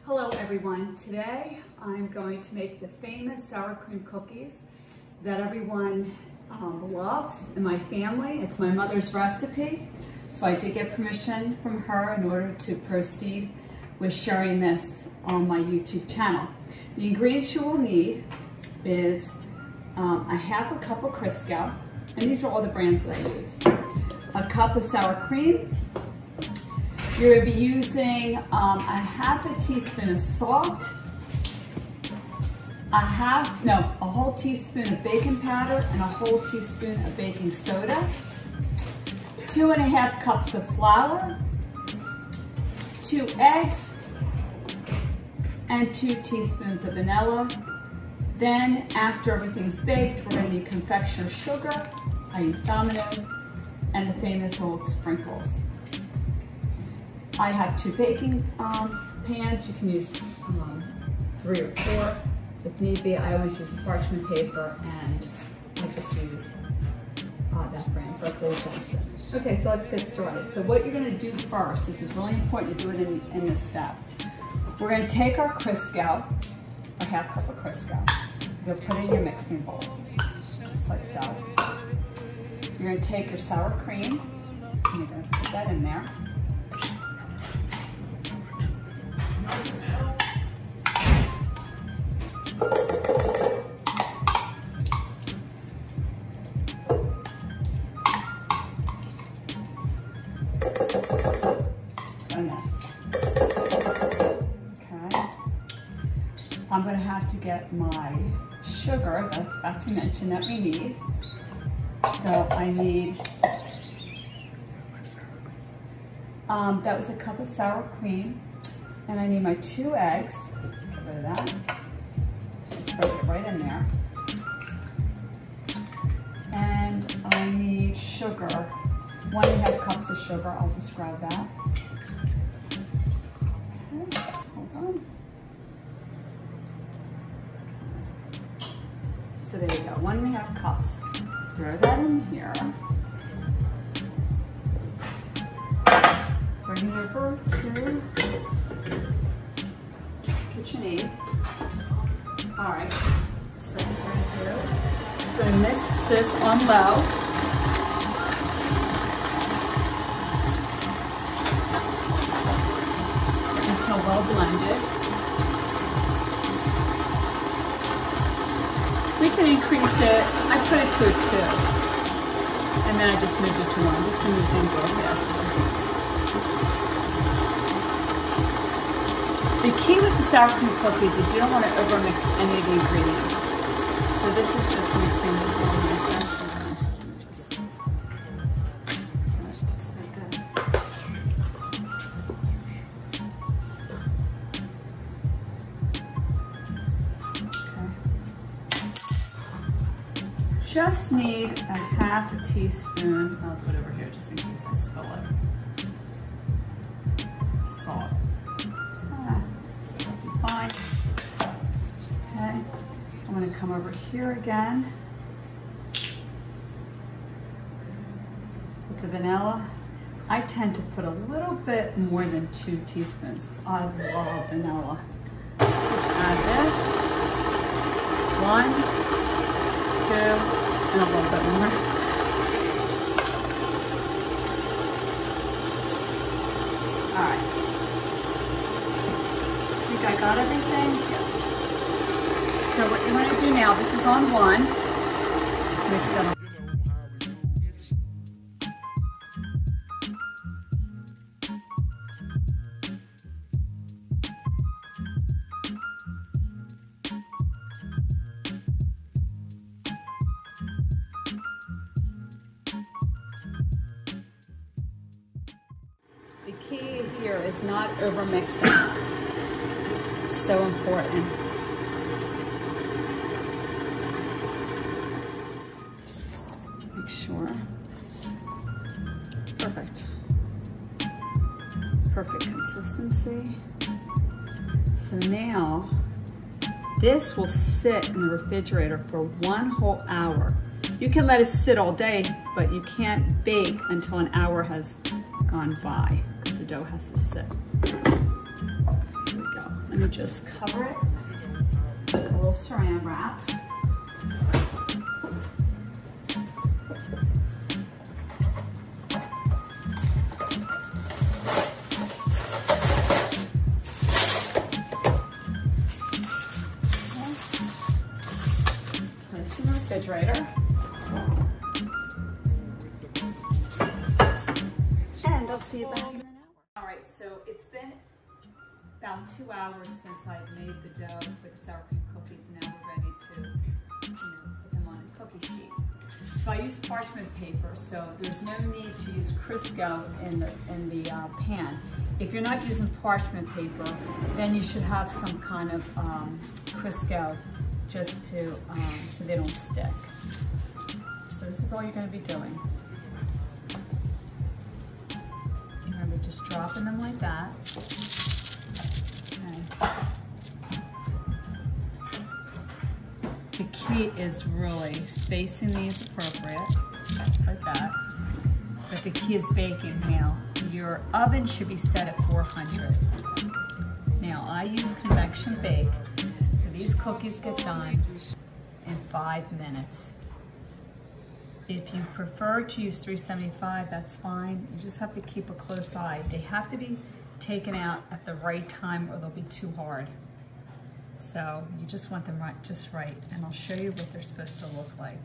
Hello everyone. Today I'm going to make the famous sour cream cookies that everyone loves in my family. It's my mother's recipe, so I did get permission from her in order to proceed with sharing this on my YouTube channel. The ingredients you will need is a half a cup of Crisco, and these are all the brands that I use. A cup of sour cream. You're going to be using a half a teaspoon of salt, a whole teaspoon of baking powder, and a whole teaspoon of baking soda, 2½ cups of flour, 2 eggs, and 2 teaspoons of vanilla. Then after everything's baked, we're going to need confectioner sugar. I use Domino's, and the famous old sprinkles. I have 2 baking pans. You can use 3 or 4 if need be. I always use parchment paper, and I just use that brand, Berkeley Jensen. Okay, so let's get started. So what you're going to do first, this is really important to do it in this step. We're going to take our Crisco, or half cup of Crisco. You'll put it in your mixing bowl, just like so. You're going to take your sour cream, and you're going to put that in there. Okay. I'm going to have to get my sugar that I forgot to mention that we need. So I need, that was a cup of sour cream, and I need my 2 eggs. Get rid of that. Just throw it right in there. And I need sugar, 1½ cups of sugar. I'll just grab that. Okay, hold on. So there you go, 1½ cups. Throw that in here. Bring it over to KitchenAid. All right, so what we're gonna do is just gonna mix this on low. Until well blended. We can increase it. I put it to a 2. And then I just moved it to 1, just to move things a little faster. The key with the sour cream cookies is you don't want to overmix any of the ingredients. So this is just mixing it a little nicer. Just like this. Okay. Just need a half a teaspoon, I'll do it over here just in case I spill it. Salt. Fine. Okay, I'm going to come over here again with the vanilla. I tend to put a little bit more than 2 teaspoons. I love vanilla. Just add this. 1, 2, and a little bit more. All right. I got everything? Yes. So what you want to do now, this is on 1. Just mix that up. The key here is not over mixing. So important. Make sure. Perfect. Perfect consistency. So now this will sit in the refrigerator for 1 whole hour. You can let it sit all day, but you can't bake until an hour has gone by because the dough has to sit. Here we go. Let me just cover it with a little saran wrap. Place in the refrigerator. And I'll see you back in an hour. All right, so it's been about 2 hours since I made the dough for the sour cream cookies, and now we're ready to, put them on a cookie sheet. So I use parchment paper, so there's no need to use Crisco in the pan. If you're not using parchment paper, then you should have some kind of Crisco just to so they don't stick. So this is all you're going to be doing. Remember, just dropping them like that. The key is really spacing these appropriate, just like that. But the key is baking. Now, your oven should be set at 400. Now, I use convection bake, so these cookies get done in 5 minutes. If you prefer to use 375, that's fine. You just have to keep a close eye. They have to be taken out at the right time or they'll be too hard. So you just want them just right. And I'll show you what they're supposed to look like.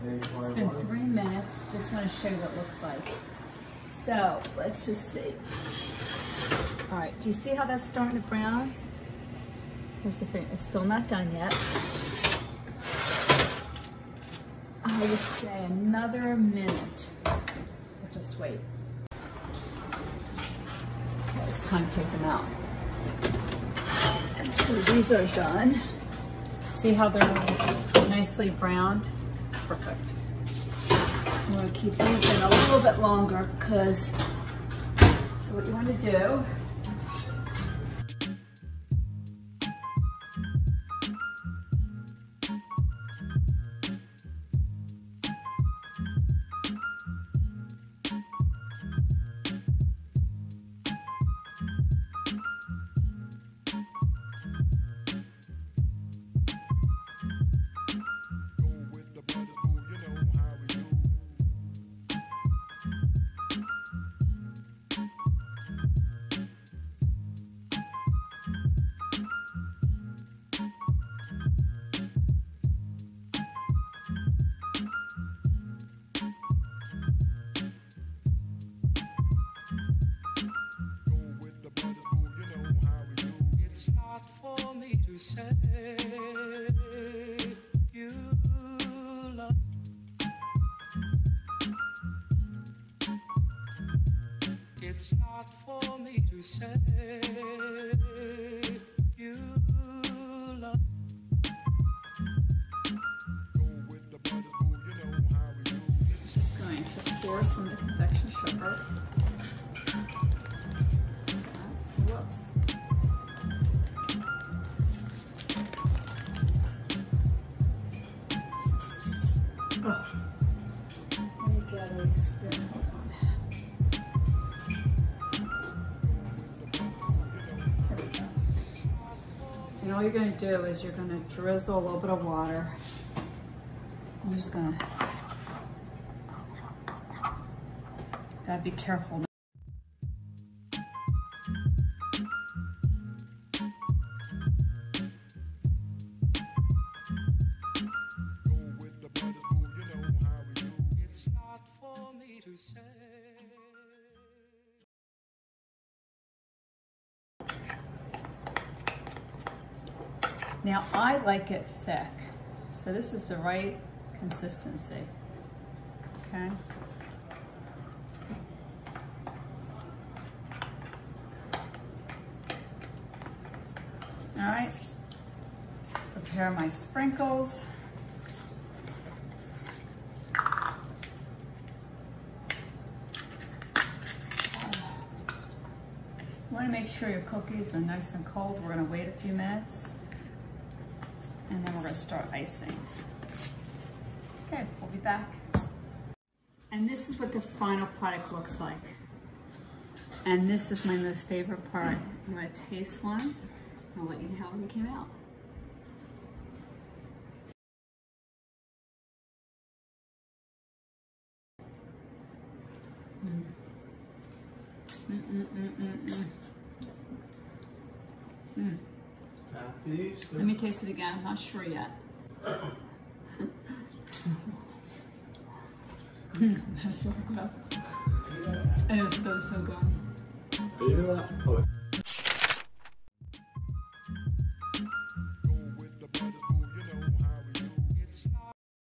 It's been 3 minutes. Just want to show you what it looks like. So let's just see. All right, do you see how that's starting to brown? Here's the thing, it's still not done yet. I would say another minute. Let's just wait. Okay, it's time to take them out. And so these are done. See how they're nicely browned? Perfect. I'm gonna keep these in a little bit longer because, so what you wanna do, say you love. It's not for me to say you love. Just going to pour some of the confection sugar. Whoops. Oh, let me get a spoon. Hold on. There we go. And all you're going to do is you're going to drizzle a little bit of water. I'm just going to, gotta be careful. Now I like it thick, so this is the right consistency, okay? All right, prepare my sprinkles. You want to make sure your cookies are nice and cold. We're going to wait a few minutes. And then we're going to start icing. Okay, we'll be back. And this is what the final product looks like. And this is my most favorite part. I'm gonna taste one. I'll let you know how it came out. Let me taste it again. I'm not sure yet. That's so good. It is so good.